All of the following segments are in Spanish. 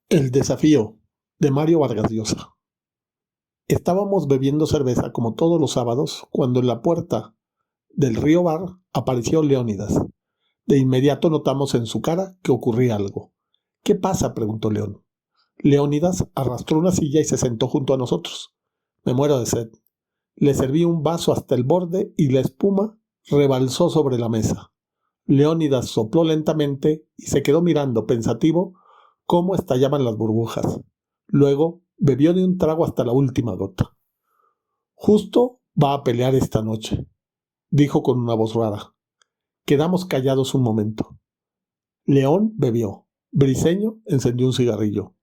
El desafío, de Mario Vargas Llosa. Estábamos bebiendo cerveza como todos los sábados cuando en la puerta del Río Bar apareció Leónidas. De inmediato notamos en su cara que ocurría algo. ¿Qué pasa?, preguntó León. Leónidas arrastró una silla y se sentó junto a nosotros. Me muero de sed. Le serví un vaso hasta el borde y la espuma rebalsó sobre la mesa. Leónidas sopló lentamente y se quedó mirando, pensativo, cómo estallaban las burbujas. Luego bebió de un trago hasta la última gota. Justo va a pelear esta noche, dijo con una voz rara. Quedamos callados un momento. León bebió. Briceño encendió un cigarrillo.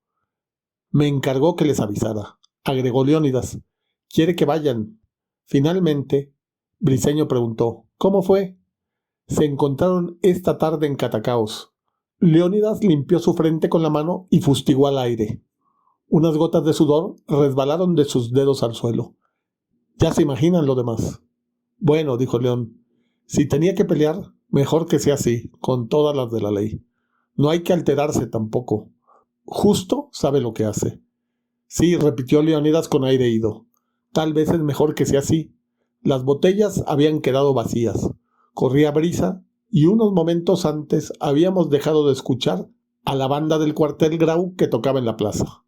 Me encargó que les avisara, agregó Leónidas. ¿Quiere que vayan? Finalmente, Briceño preguntó, ¿cómo fue? Se encontraron esta tarde en Catacaos. Leónidas limpió su frente con la mano y fustigó al aire. Unas gotas de sudor resbalaron de sus dedos al suelo. Ya se imaginan lo demás. Bueno, dijo León, si tenía que pelear, mejor que sea así, con todas las de la ley. No hay que alterarse tampoco. Justo sabe lo que hace. Sí, repitió Leónidas con aire ido. Tal vez es mejor que sea así. Las botellas habían quedado vacías. Corría brisa y unos momentos antes habíamos dejado de escuchar a la banda del cuartel Grau que tocaba en la plaza.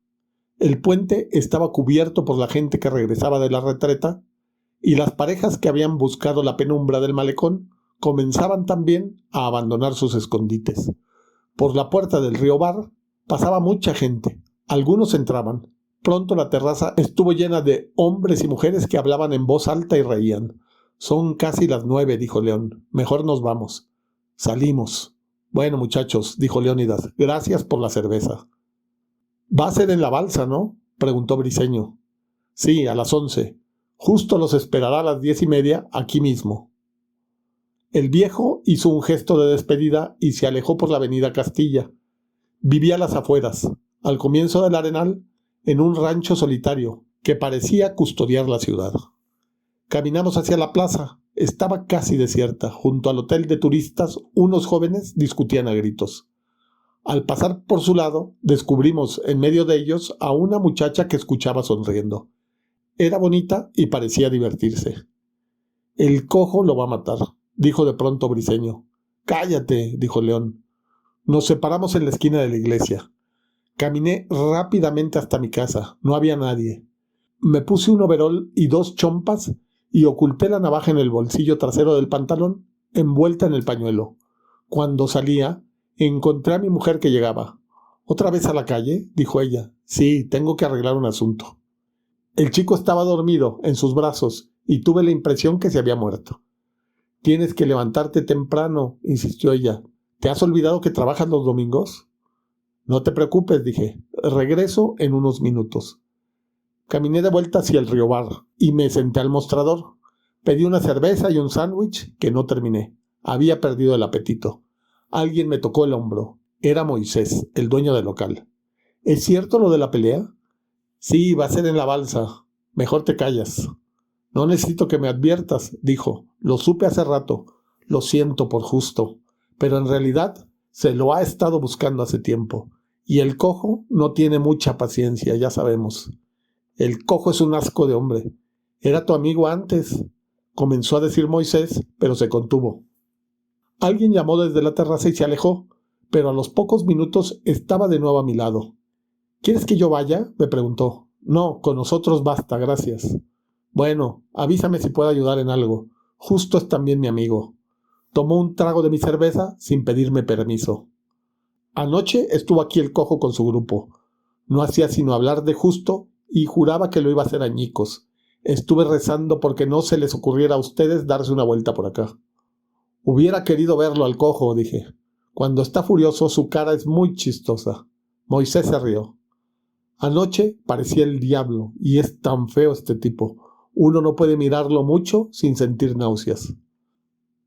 El puente estaba cubierto por la gente que regresaba de la retreta y las parejas que habían buscado la penumbra del malecón comenzaban también a abandonar sus escondites. Por la puerta del Río Bar pasaba mucha gente. Algunos entraban. Pronto la terraza estuvo llena de hombres y mujeres que hablaban en voz alta y reían. Son casi las 9, dijo León. Mejor nos vamos. Salimos. Bueno, muchachos, dijo Leónidas, gracias por la cerveza. Va a ser en la balsa, ¿no?, preguntó Briceño. Sí, a las 11. Justo los esperará a las 10:30 aquí mismo. El viejo hizo un gesto de despedida y se alejó por la avenida Castilla. Vivía a las afueras, al comienzo del Arenal, en un rancho solitario que parecía custodiar la ciudad. Caminamos hacia la plaza. Estaba casi desierta. Junto al hotel de turistas, unos jóvenes discutían a gritos. Al pasar por su lado, descubrimos en medio de ellos a una muchacha que escuchaba sonriendo. Era bonita y parecía divertirse. El cojo lo va a matar, dijo de pronto Briceño. Cállate, dijo León. Nos separamos en la esquina de la iglesia. Caminé rápidamente hasta mi casa. No había nadie. Me puse un overol y 2 chompas y oculté la navaja en el bolsillo trasero del pantalón, envuelta en el pañuelo. Cuando salía, encontré a mi mujer que llegaba. ¿Otra vez a la calle?, dijo ella. Sí, tengo que arreglar un asunto. El chico estaba dormido en sus brazos y tuve la impresión que se había muerto. Tienes que levantarte temprano, insistió ella. ¿Te has olvidado que trabajas los domingos? No te preocupes, dije. Regreso en unos minutos. Caminé de vuelta hacia el Río Bar y me senté al mostrador. Pedí una cerveza y un sándwich que no terminé. Había perdido el apetito. Alguien me tocó el hombro. Era Moisés, el dueño del local. ¿Es cierto lo de la pelea? Sí, va a ser en la balsa. Mejor te callas. No necesito que me adviertas, dijo. Lo supe hace rato. Lo siento por justo. Pero en realidad se lo ha estado buscando hace tiempo. Y el cojo no tiene mucha paciencia, ya sabemos. El cojo es un asco de hombre. Era tu amigo antes, comenzó a decir Moisés, pero se contuvo. Alguien llamó desde la terraza y se alejó, pero a los pocos minutos estaba de nuevo a mi lado. ¿Quieres que yo vaya?, me preguntó. No, con nosotros basta, gracias. Bueno, avísame si puedo ayudar en algo. Justo es también mi amigo. Tomó un trago de mi cerveza sin pedirme permiso. Anoche estuvo aquí el cojo con su grupo. No hacía sino hablar de Justo y juraba que lo iba a hacer añicos. Estuve rezando porque no se les ocurriera a ustedes darse una vuelta por acá. Hubiera querido verlo al cojo, dije. Cuando está furioso su cara es muy chistosa. Moisés se rió. Anoche parecía el diablo y es tan feo este tipo. Uno no puede mirarlo mucho sin sentir náuseas.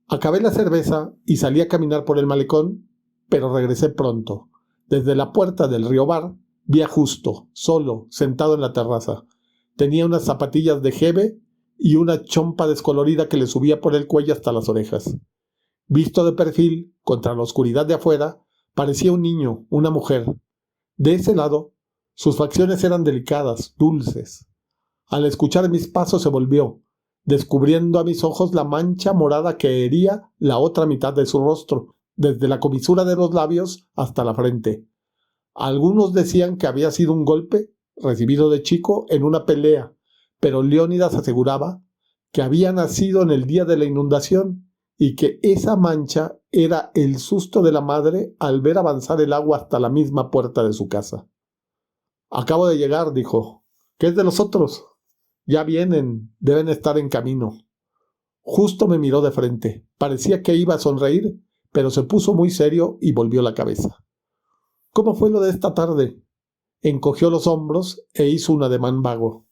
Acabé la cerveza y salí a caminar por el malecón, pero regresé pronto. Desde la puerta del Río Bar vi a Justo, solo, sentado en la terraza. Tenía unas zapatillas de jeve y una chompa descolorida que le subía por el cuello hasta las orejas. Visto de perfil, contra la oscuridad de afuera, parecía un niño, una mujer. De ese lado, sus facciones eran delicadas, dulces. Al escuchar mis pasos se volvió, descubriendo a mis ojos la mancha morada que hería la otra mitad de su rostro, desde la comisura de los labios hasta la frente. Algunos decían que había sido un golpe recibido de chico en una pelea, pero Leónidas aseguraba que había nacido en el día de la inundación y que esa mancha era el susto de la madre al ver avanzar el agua hasta la misma puerta de su casa. «Acabo de llegar», dijo. «¿Qué es de los otros?» «Ya vienen, deben estar en camino». Justo me miró de frente. Parecía que iba a sonreír, pero se puso muy serio y volvió la cabeza. «¿Cómo fue lo de esta tarde?» Encogió los hombros e hizo un ademán vago.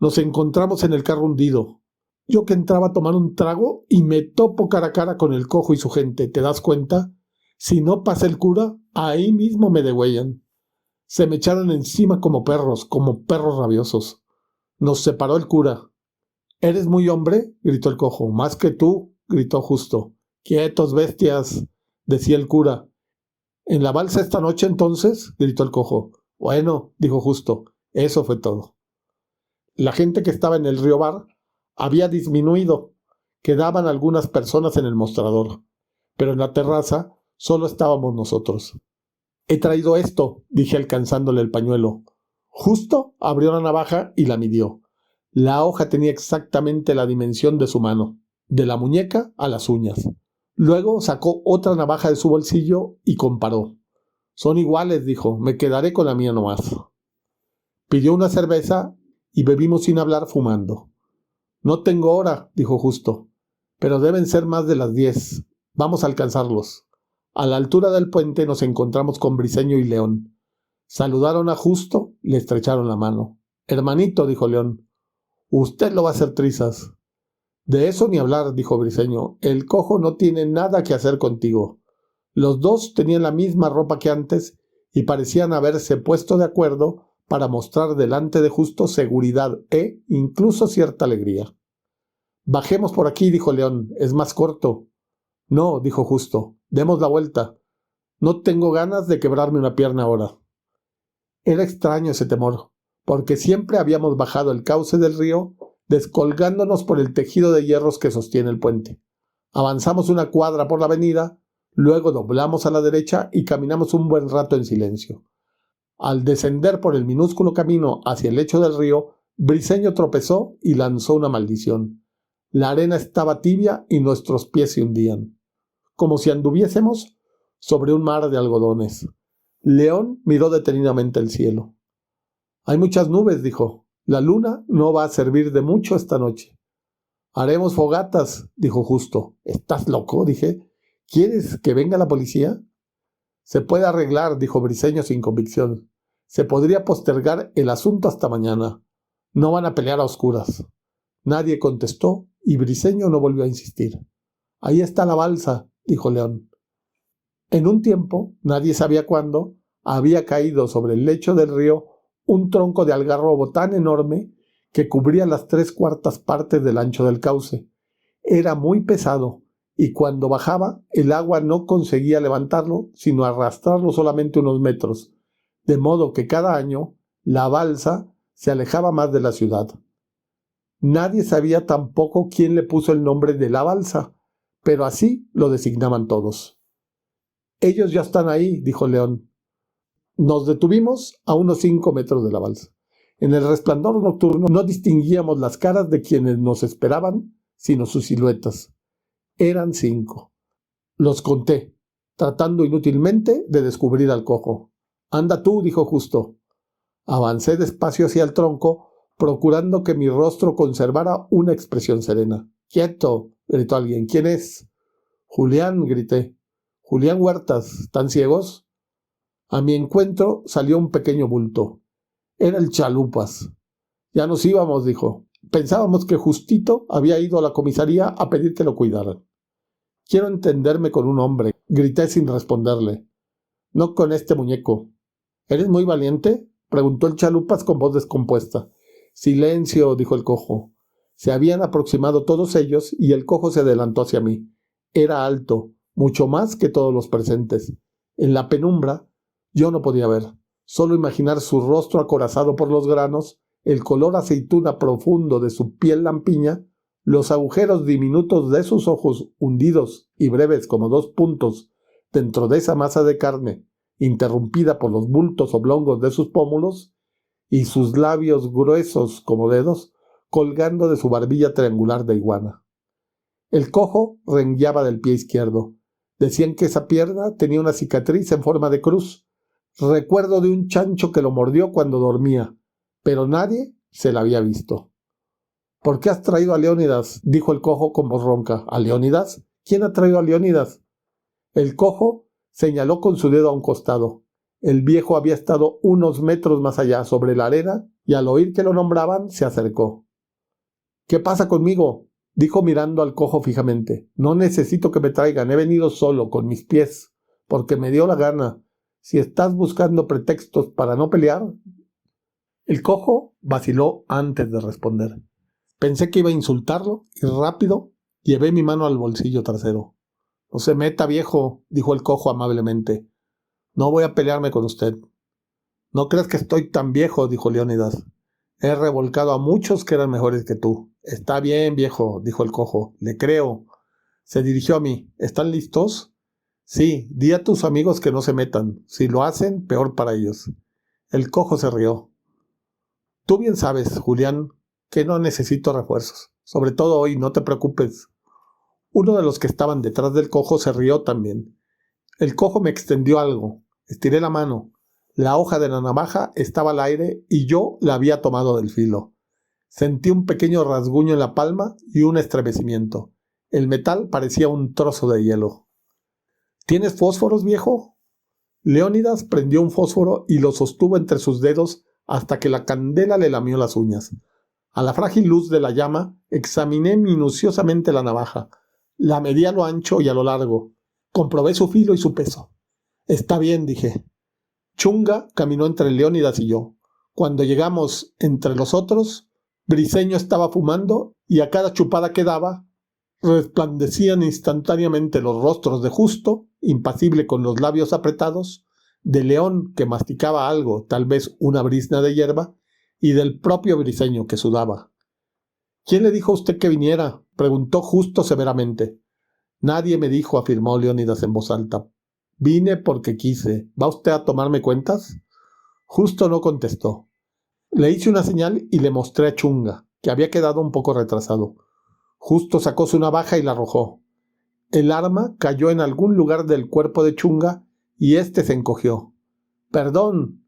«Nos encontramos en el carro hundido. Yo que entraba a tomar un trago y me topo cara a cara con el cojo y su gente, ¿te das cuenta? Si no pasa el cura, ahí mismo me degüellan. Se me echaron encima como perros rabiosos. Nos separó el cura». «¿Eres muy hombre?», gritó el cojo. «Más que tú», gritó Justo. «Quietos, bestias», decía el cura. «¿En la balsa esta noche entonces?», gritó el cojo. «Bueno», dijo Justo, eso fue todo. La gente que estaba en el río Bar había disminuido. Quedaban algunas personas en el mostrador, pero en la terraza solo estábamos nosotros. «He traído esto», dije alcanzándole el pañuelo. Justo abrió la navaja y la midió. La hoja tenía exactamente la dimensión de su mano, de la muñeca a las uñas. Luego sacó otra navaja de su bolsillo y comparó. «Son iguales», dijo, «me quedaré con la mía nomás». Pidió una cerveza y bebimos sin hablar, fumando. «No tengo hora», dijo Justo, «pero deben ser más de las 10. Vamos a alcanzarlos». A la altura del puente nos encontramos con Briceño y León. Saludaron a Justo, le estrecharon la mano. «Hermanito», dijo León, «usted lo va a hacer trizas». «De eso ni hablar», dijo Briceño, «el cojo no tiene nada que hacer contigo». Los dos tenían la misma ropa que antes y parecían haberse puesto de acuerdo para mostrar delante de Justo seguridad e incluso cierta alegría. «Bajemos por aquí», dijo León, «es más corto». «No», dijo Justo, «demos la vuelta. No tengo ganas de quebrarme una pierna ahora». Era extraño ese temor, porque siempre habíamos bajado el cauce del río descolgándonos por el tejido de hierros que sostiene el puente. Avanzamos una cuadra por la avenida, luego doblamos a la derecha y caminamos un buen rato en silencio. Al descender por el minúsculo camino hacia el lecho del río, Briceño tropezó y lanzó una maldición. La arena estaba tibia y nuestros pies se hundían, como si anduviésemos sobre un mar de algodones. León miró detenidamente el cielo. «Hay muchas nubes», dijo. «La luna no va a servir de mucho esta noche». «Haremos fogatas», dijo Justo. «¿Estás loco?», dije. «¿Quieres que venga la policía?» «Se puede arreglar», dijo Briceño sin convicción. «Se podría postergar el asunto hasta mañana. No van a pelear a oscuras». Nadie contestó y Briceño no volvió a insistir. «Ahí está la balsa», dijo León. En un tiempo, nadie sabía cuándo, había caído sobre el lecho del río un tronco de algarrobo tan enorme que cubría las 3/4 partes del ancho del cauce. Era muy pesado y cuando bajaba el agua no conseguía levantarlo, sino arrastrarlo solamente unos metros, de modo que cada año la balsa se alejaba más de la ciudad. Nadie sabía tampoco quién le puso el nombre de la balsa, pero así lo designaban todos. «Ellos ya están ahí», dijo León. Nos detuvimos a unos 5 metros de la balsa. En el resplandor nocturno no distinguíamos las caras de quienes nos esperaban, sino sus siluetas. Eran 5. Los conté, tratando inútilmente de descubrir al cojo. «Anda tú», dijo Justo. Avancé despacio hacia el tronco, procurando que mi rostro conservara una expresión serena. «¡Quieto!», gritó alguien. «¿Quién es?» «Julián», grité. «Julián Huertas. ¿Están ciegos?» A mi encuentro salió un pequeño bulto. Era el Chalupas. «Ya nos íbamos», dijo. «Pensábamos que Justito había ido a la comisaría a pedir que lo cuidaran». «Quiero entenderme con un hombre», grité sin responderle. «No con este muñeco». «¿Eres muy valiente?», preguntó el Chalupas con voz descompuesta. «Silencio», dijo el cojo. Se habían aproximado todos ellos y el cojo se adelantó hacia mí. Era alto, mucho más que todos los presentes. En la penumbra yo no podía ver. Solo imaginar su rostro acorazado por los granos, el color aceituna profundo de su piel lampiña, los agujeros diminutos de sus ojos hundidos y breves como 2 puntos dentro de esa masa de carne, interrumpida por los bultos oblongos de sus pómulos, y sus labios gruesos como dedos, colgando de su barbilla triangular de iguana. El cojo rengueaba del pie izquierdo. Decían que esa pierna tenía una cicatriz en forma de cruz. Recuerdo de un chancho que lo mordió cuando dormía, pero nadie se la había visto. ¿Por qué has traído a Leónidas?, dijo el cojo con voz ronca. ¿A Leónidas? ¿Quién ha traído a Leónidas? El cojo señaló con su dedo a un costado. El viejo había estado unos metros más allá, sobre la arena, y al oír que lo nombraban, se acercó. ¿Qué pasa conmigo?, dijo mirando al cojo fijamente. No necesito que me traigan, he venido solo, con mis pies, porque me dio la gana. Si estás buscando pretextos para no pelear... El cojo vaciló antes de responder. Pensé que iba a insultarlo y rápido llevé mi mano al bolsillo trasero. No se meta, viejo, dijo el cojo amablemente. No voy a pelearme con usted. No creas que estoy tan viejo, dijo Leónidas. He revolcado a muchos que eran mejores que tú. Está bien, viejo, dijo el cojo. Le creo. Se dirigió a mí. ¿Están listos? Sí, di a tus amigos que no se metan. Si lo hacen, peor para ellos. El cojo se rió. Tú bien sabes, Julián, que no necesito refuerzos. Sobre todo hoy, no te preocupes. Uno de los que estaban detrás del cojo se rió también. El cojo me extendió algo. Estiré la mano. La hoja de la navaja estaba al aire y yo la había tomado del filo. Sentí un pequeño rasguño en la palma y un estremecimiento. El metal parecía un trozo de hielo. ¿Tienes fósforos, viejo? Leónidas prendió un fósforo y lo sostuvo entre sus dedos hasta que la candela le lamió las uñas. A la frágil luz de la llama examiné minuciosamente la navaja. La medí a lo ancho y a lo largo. Comprobé su filo y su peso. Está bien, dije. Chunga caminó entre Leónidas y yo. Cuando llegamos entre los otros, Briseño estaba fumando y a cada chupada que daba, resplandecían instantáneamente los rostros de Justo, impasible con los labios apretados, de León, que masticaba algo, tal vez una brizna de hierba, y del propio Briseño, que sudaba. ¿Quién le dijo a usted que viniera?, preguntó Justo severamente. Nadie me dijo, afirmó Leónidas en voz alta. Vine porque quise. ¿Va usted a tomarme cuentas? Justo no contestó. Le hice una señal y le mostré a Chunga, que había quedado un poco retrasado. Justo sacó su navaja y la arrojó. El arma cayó en algún lugar del cuerpo de Chunga y éste se encogió. «Perdón»,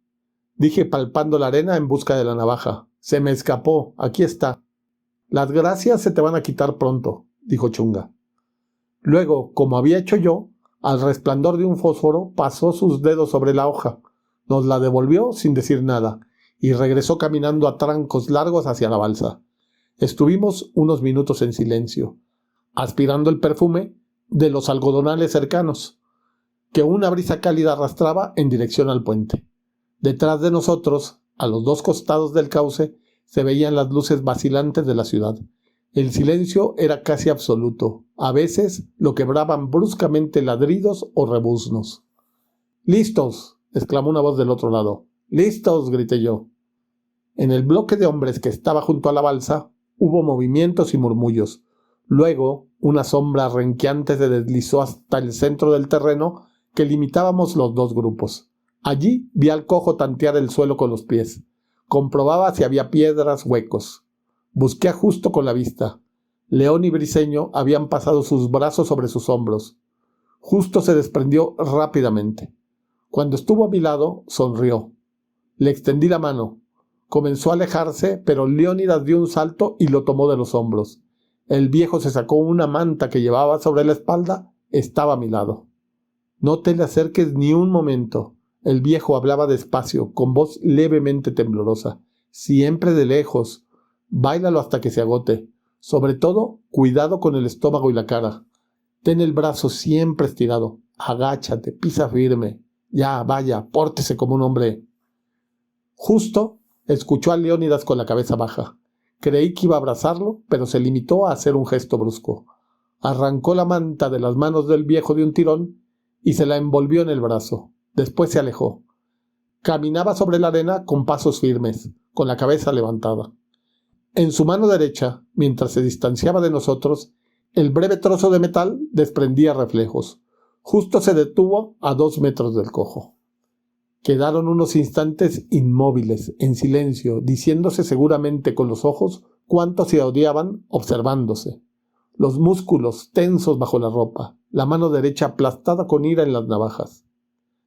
dije palpando la arena en busca de la navaja. «Se me escapó. Aquí está». «Las gracias se te van a quitar pronto», dijo Chunga. Luego, como había hecho yo, al resplandor de un fósforo pasó sus dedos sobre la hoja, nos la devolvió sin decir nada y regresó caminando a trancos largos hacia la balsa. Estuvimos unos minutos en silencio, aspirando el perfume de los algodonales cercanos, que una brisa cálida arrastraba en dirección al puente. Detrás de nosotros, a los 2 costados del cauce, se veían las luces vacilantes de la ciudad. El silencio era casi absoluto. A veces lo quebraban bruscamente ladridos o rebuznos. «¡Listos!», exclamó una voz del otro lado. «¡Listos!», grité yo. En el bloque de hombres que estaba junto a la balsa hubo movimientos y murmullos. Luego, una sombra renqueante se deslizó hasta el centro del terreno que limitábamos los 2 grupos. Allí vi al cojo tantear el suelo con los pies. Comprobaba si había piedras, huecos. Busqué a Justo con la vista. León y Briseño habían pasado sus brazos sobre sus hombros. Justo se desprendió rápidamente. Cuando estuvo a mi lado, sonrió. Le extendí la mano. Comenzó a alejarse, pero Leónidas dio un salto y lo tomó de los hombros. El viejo se sacó una manta que llevaba sobre la espalda. Estaba a mi lado. «No te le acerques ni un momento». El viejo hablaba despacio, con voz levemente temblorosa. «Siempre de lejos. Báilalo hasta que se agote. Sobre todo, cuidado con el estómago y la cara. Ten el brazo siempre estirado. Agáchate, pisa firme. Ya, vaya, pórtese como un hombre». Justo escuchó a Leónidas con la cabeza baja. Creí que iba a abrazarlo, pero se limitó a hacer un gesto brusco. Arrancó la manta de las manos del viejo de un tirón y se la envolvió en el brazo. Después se alejó. Caminaba sobre la arena con pasos firmes, con la cabeza levantada. En su mano derecha, mientras se distanciaba de nosotros, el breve trozo de metal desprendía reflejos. Justo se detuvo a 2 metros del cojo. Quedaron unos instantes inmóviles, en silencio, diciéndose seguramente con los ojos cuánto se odiaban, observándose. Los músculos tensos bajo la ropa, la mano derecha aplastada con ira en las navajas.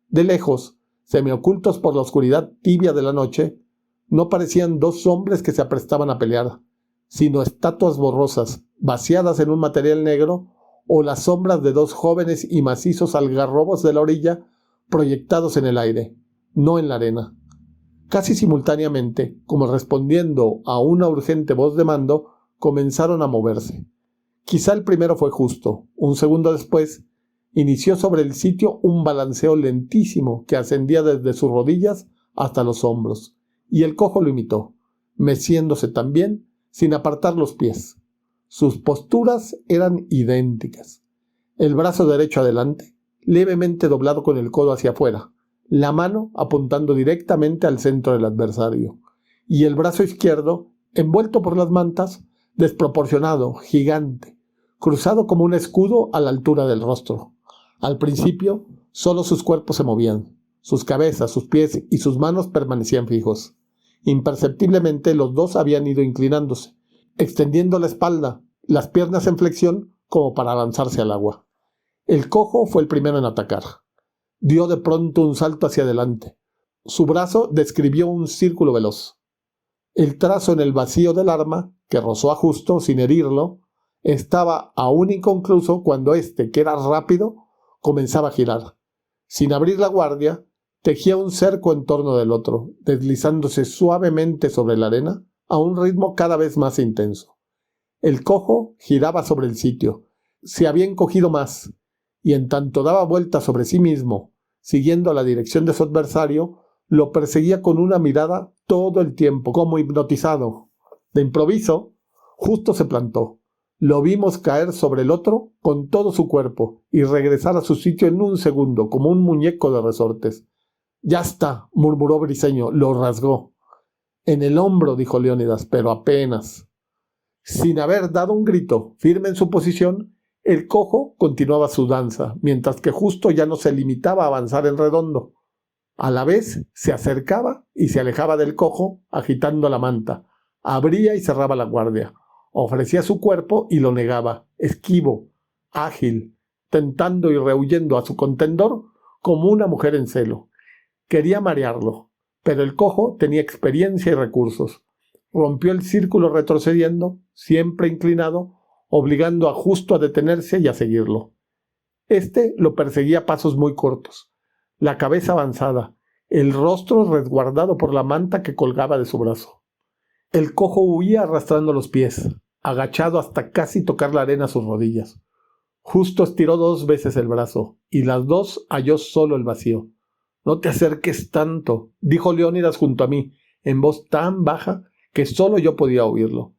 De lejos, semiocultos por la oscuridad tibia de la noche, no parecían 2 hombres que se aprestaban a pelear, sino estatuas borrosas, vaciadas en un material negro, o las sombras de 2 jóvenes y macizos algarrobos de la orilla proyectados en el aire, no en la arena. Casi simultáneamente, como respondiendo a una urgente voz de mando, comenzaron a moverse. Quizá el primero fue Justo. Un segundo después, inició sobre el sitio un balanceo lentísimo que ascendía desde sus rodillas hasta los hombros, y el cojo lo imitó, meciéndose también sin apartar los pies. Sus posturas eran idénticas. El brazo derecho adelante, levemente doblado con el codo hacia afuera, la mano apuntando directamente al centro del adversario, y el brazo izquierdo, envuelto por las mantas, desproporcionado, gigante, cruzado como un escudo a la altura del rostro. Al principio, solo sus cuerpos se movían, sus cabezas, sus pies y sus manos permanecían fijos. Imperceptiblemente los 2 habían ido inclinándose, extendiendo la espalda, las piernas en flexión como para lanzarse al agua. El cojo fue el primero en atacar. Dio de pronto un salto hacia adelante. Su brazo describió un círculo veloz. El trazo en el vacío del arma, que rozó a Justo sin herirlo, estaba aún inconcluso cuando éste, que era rápido, comenzaba a girar. Sin abrir la guardia, tejía un cerco en torno del otro, deslizándose suavemente sobre la arena a un ritmo cada vez más intenso. El cojo giraba sobre el sitio, se había encogido más, y en tanto daba vueltas sobre sí mismo, siguiendo la dirección de su adversario, lo perseguía con una mirada todo el tiempo, como hipnotizado. De improviso, Justo se plantó. Lo vimos caer sobre el otro con todo su cuerpo y regresar a su sitio en un segundo, como un muñeco de resortes. «Ya está», murmuró Briceño, lo rasgó. «En el hombro», dijo Leónidas, pero apenas. Sin haber dado un grito, firme en su posición, el cojo continuaba su danza, mientras que Justo ya no se limitaba a avanzar en redondo. A la vez se acercaba y se alejaba del cojo, agitando la manta. Abría y cerraba la guardia. Ofrecía su cuerpo y lo negaba, esquivo, ágil, tentando y rehuyendo a su contendor como una mujer en celo. Quería marearlo, pero el cojo tenía experiencia y recursos. Rompió el círculo retrocediendo, siempre inclinado, obligando a Justo a detenerse y a seguirlo. Este lo perseguía a pasos muy cortos, la cabeza avanzada, el rostro resguardado por la manta que colgaba de su brazo. El cojo huía arrastrando los pies, agachado hasta casi tocar la arena a sus rodillas. Justo estiró 2 veces el brazo, y las 2 halló solo el vacío. «No te acerques tanto», dijo Leónidas junto a mí, en voz tan baja que solo yo podía oírlo.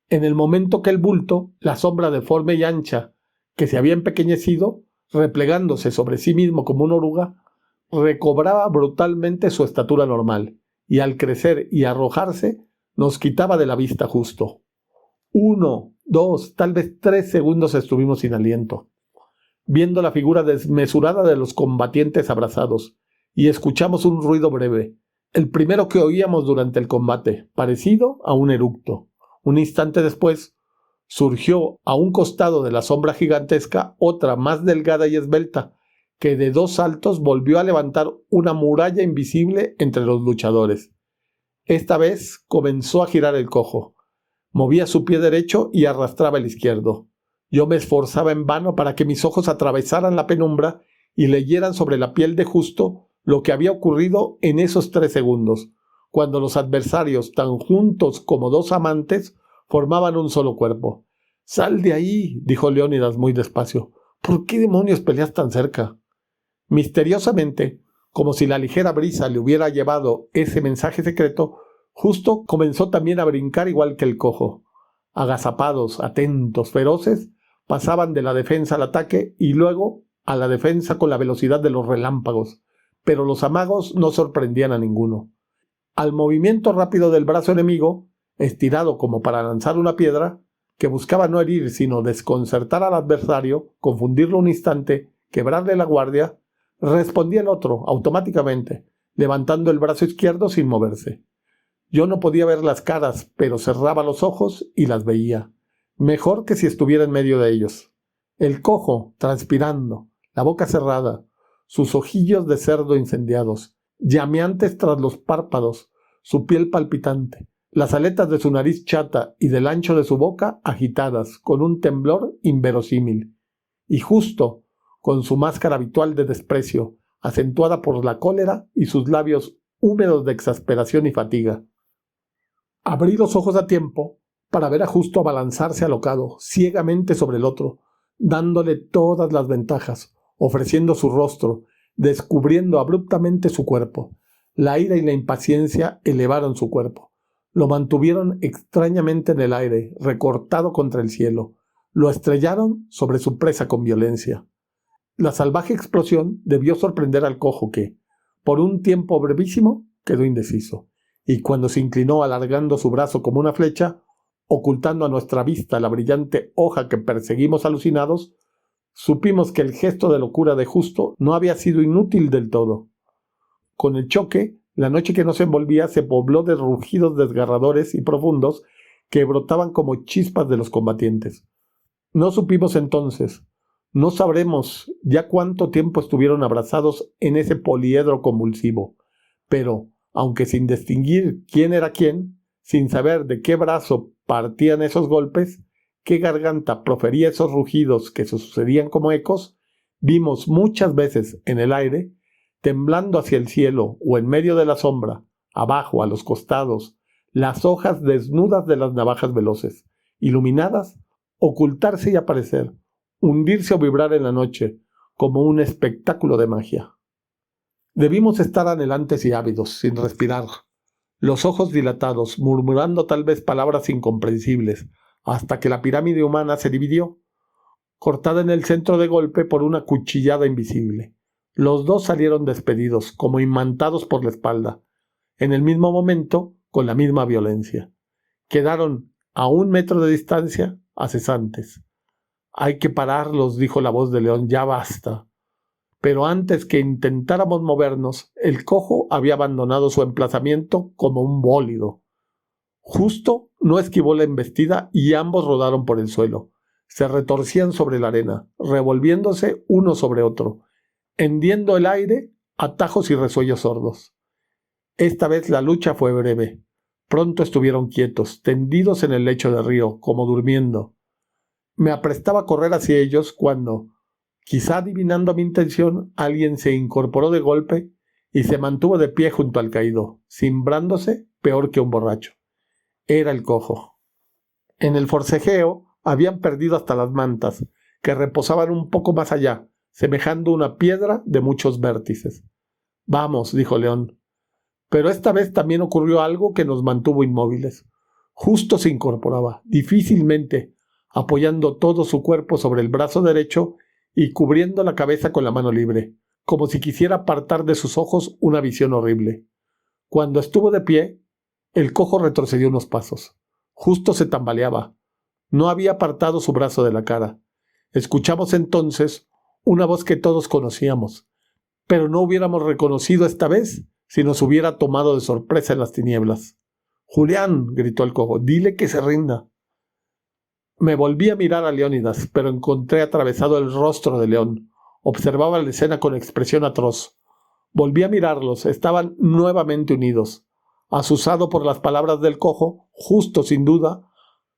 En el momento que el bulto, la sombra deforme y ancha, que se había empequeñecido, replegándose sobre sí mismo como una oruga, recobraba brutalmente su estatura normal, y al crecer y arrojarse, nos quitaba de la vista Justo. 1, 2, tal vez 3 segundos estuvimos sin aliento, viendo la figura desmesurada de los combatientes abrazados, y escuchamos un ruido breve, el primero que oíamos durante el combate, parecido a un eructo. Un instante después, surgió a un costado de la sombra gigantesca otra más delgada y esbelta, que de 2 saltos volvió a levantar una muralla invisible entre los luchadores. Esta vez comenzó a girar el cojo. Movía su pie derecho y arrastraba el izquierdo. Yo me esforzaba en vano para que mis ojos atravesaran la penumbra y leyeran sobre la piel de Justo lo que había ocurrido en esos 3 segundos, cuando los adversarios, tan juntos como 2 amantes, formaban un solo cuerpo. «Sal de ahí», dijo Leónidas muy despacio. «¿Por qué demonios peleas tan cerca?» Misteriosamente, como si la ligera brisa le hubiera llevado ese mensaje secreto, Justo comenzó también a brincar igual que el cojo. Agazapados, atentos, feroces, pasaban de la defensa al ataque y luego a la defensa con la velocidad de los relámpagos, pero los amagos no sorprendían a ninguno. Al movimiento rápido del brazo enemigo, estirado como para lanzar una piedra, que buscaba no herir sino desconcertar al adversario, confundirlo un instante, quebrarle la guardia, respondía el otro automáticamente, levantando el brazo izquierdo sin moverse. Yo no podía ver las caras, pero cerraba los ojos y las veía, mejor que si estuviera en medio de ellos. El cojo, transpirando, la boca cerrada, sus ojillos de cerdo incendiados, llameantes tras los párpados, su piel palpitante, las aletas de su nariz chata y del ancho de su boca agitadas con un temblor inverosímil, y justo con su máscara habitual de desprecio, acentuada por la cólera y sus labios húmedos de exasperación y fatiga. Abrí los ojos a tiempo para ver a Justo abalanzarse alocado, ciegamente sobre el otro, dándole todas las ventajas, ofreciendo su rostro, descubriendo abruptamente su cuerpo. La ira y la impaciencia elevaron su cuerpo. Lo mantuvieron extrañamente en el aire, recortado contra el cielo. Lo estrellaron sobre su presa con violencia. La salvaje explosión debió sorprender al cojo que, por un tiempo brevísimo, quedó indeciso, y cuando se inclinó alargando su brazo como una flecha, ocultando a nuestra vista la brillante hoja que perseguimos alucinados, supimos que el gesto de locura de Justo no había sido inútil del todo. Con el choque, la noche que nos envolvía se pobló de rugidos desgarradores y profundos que brotaban como chispas de los combatientes. No supimos entonces, no sabremos ya cuánto tiempo estuvieron abrazados en ese poliedro convulsivo, pero, aunque sin distinguir quién era quién, sin saber de qué brazo partían esos golpes, qué garganta profería esos rugidos que se sucedían como ecos, vimos muchas veces en el aire, temblando hacia el cielo o en medio de la sombra, abajo, a los costados, las hojas desnudas de las navajas veloces, iluminadas, ocultarse y aparecer, hundirse o vibrar en la noche, como un espectáculo de magia. Debimos estar anhelantes y ávidos, sin respirar, los ojos dilatados, murmurando tal vez palabras incomprensibles, hasta que la pirámide humana se dividió, cortada en el centro de golpe por una cuchillada invisible. Los dos salieron despedidos, como imantados por la espalda, en el mismo momento, con la misma violencia. Quedaron a 1 metro de distancia, acesantes. «Hay que pararlos», dijo la voz de León, «ya basta». Pero antes que intentáramos movernos, el cojo había abandonado su emplazamiento como un bólido. Justo no esquivó la embestida y ambos rodaron por el suelo. Se retorcían sobre la arena, revolviéndose uno sobre otro, hendiendo el aire a tajos y resuellos sordos. Esta vez la lucha fue breve. Pronto estuvieron quietos, tendidos en el lecho del río, como durmiendo. Me aprestaba a correr hacia ellos cuando, quizá adivinando mi intención, alguien se incorporó de golpe y se mantuvo de pie junto al caído, cimbrándose peor que un borracho. Era el cojo. En el forcejeo habían perdido hasta las mantas, que reposaban un poco más allá, semejando una piedra de muchos vértices. «Vamos», dijo León. Pero esta vez también ocurrió algo que nos mantuvo inmóviles. Justo se incorporaba, difícilmente, apoyando todo su cuerpo sobre el brazo derecho y cubriendo la cabeza con la mano libre, como si quisiera apartar de sus ojos una visión horrible. Cuando estuvo de pie, el cojo retrocedió unos pasos. Justo se tambaleaba. No había apartado su brazo de la cara. Escuchamos entonces una voz que todos conocíamos, pero no hubiéramos reconocido esta vez si nos hubiera tomado de sorpresa en las tinieblas. «Julián», gritó el cojo, «dile que se rinda». Me volví a mirar a Leónidas, pero encontré atravesado el rostro de León. Observaba la escena con expresión atroz. Volví a mirarlos, estaban nuevamente unidos. Asusado por las palabras del cojo, Justo, sin duda,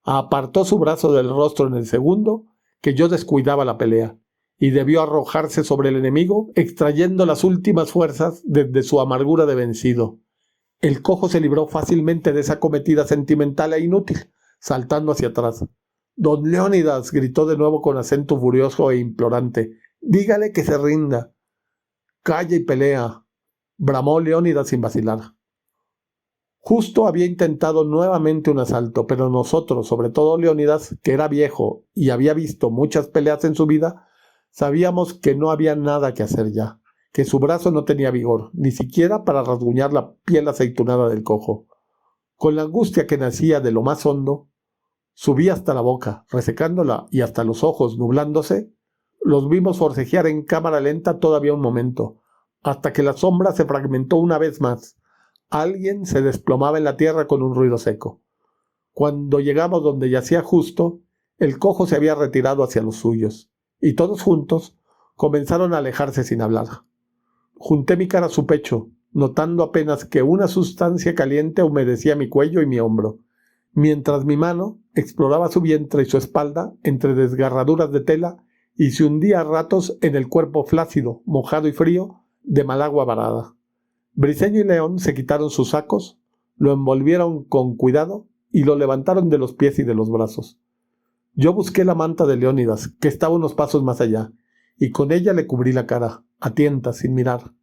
apartó su brazo del rostro en el segundo que yo descuidaba la pelea, y debió arrojarse sobre el enemigo, extrayendo las últimas fuerzas desde su amargura de vencido. El cojo se libró fácilmente de esa cometida sentimental e inútil, saltando hacia atrás. «Don Leónidas», gritó de nuevo con acento furioso e implorante, «dígale que se rinda». «Calla y pelea», bramó Leónidas sin vacilar. Justo había intentado nuevamente un asalto, pero nosotros, sobre todo Leónidas, que era viejo y había visto muchas peleas en su vida, sabíamos que no había nada que hacer ya, que su brazo no tenía vigor, ni siquiera para rasguñar la piel aceitunada del cojo. Con la angustia que nacía de lo más hondo, subí hasta la boca, resecándola, y hasta los ojos, nublándose, los vimos forcejear en cámara lenta todavía un momento, hasta que la sombra se fragmentó una vez más. Alguien se desplomaba en la tierra con un ruido seco. Cuando llegamos donde yacía Justo, el cojo se había retirado hacia los suyos, y todos juntos comenzaron a alejarse sin hablar. Junté mi cara a su pecho, notando apenas que una sustancia caliente humedecía mi cuello y mi hombro, mientras mi mano exploraba su vientre y su espalda entre desgarraduras de tela y se hundía a ratos en el cuerpo flácido, mojado y frío de Malagua varada. Briceño y León se quitaron sus sacos, lo envolvieron con cuidado y lo levantaron de los pies y de los brazos. Yo busqué la manta de Leónidas, que estaba unos pasos más allá, y con ella le cubrí la cara, a tientas, sin mirar.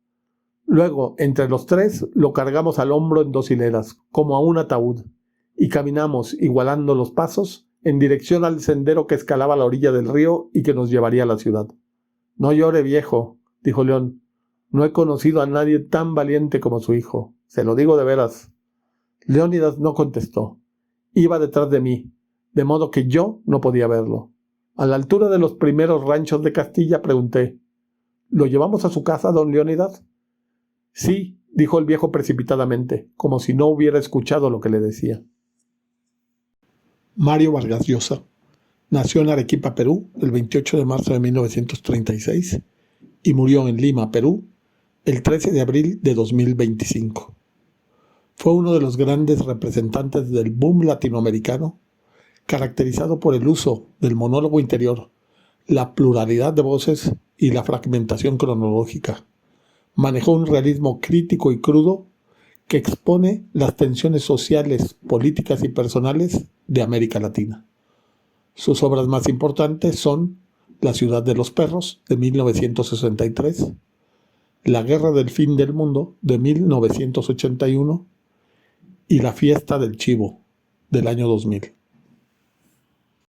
Luego, entre los tres, lo cargamos al hombro en 2 hileras, como a un ataúd, y caminamos, igualando los pasos, en dirección al sendero que escalaba la orilla del río y que nos llevaría a la ciudad. «No llore, viejo», dijo León. «No he conocido a nadie tan valiente como su hijo. Se lo digo de veras». Leónidas no contestó. Iba detrás de mí, de modo que yo no podía verlo. A la altura de los primeros ranchos de Castilla pregunté: «¿Lo llevamos a su casa, don Leónidas?» «Sí», dijo el viejo precipitadamente, como si no hubiera escuchado lo que le decía. Mario Vargas Llosa nació en Arequipa, Perú, el 28 de marzo de 1936 y murió en Lima, Perú, el 13 de abril de 2025. Fue uno de los grandes representantes del boom latinoamericano, caracterizado por el uso del monólogo interior, la pluralidad de voces y la fragmentación cronológica. Manejó un realismo crítico y crudo que expone las tensiones sociales, políticas y personales de América Latina. Sus obras más importantes son La ciudad de los perros, de 1963, La guerra del fin del mundo, de 1981, y La fiesta del chivo, del año 2000.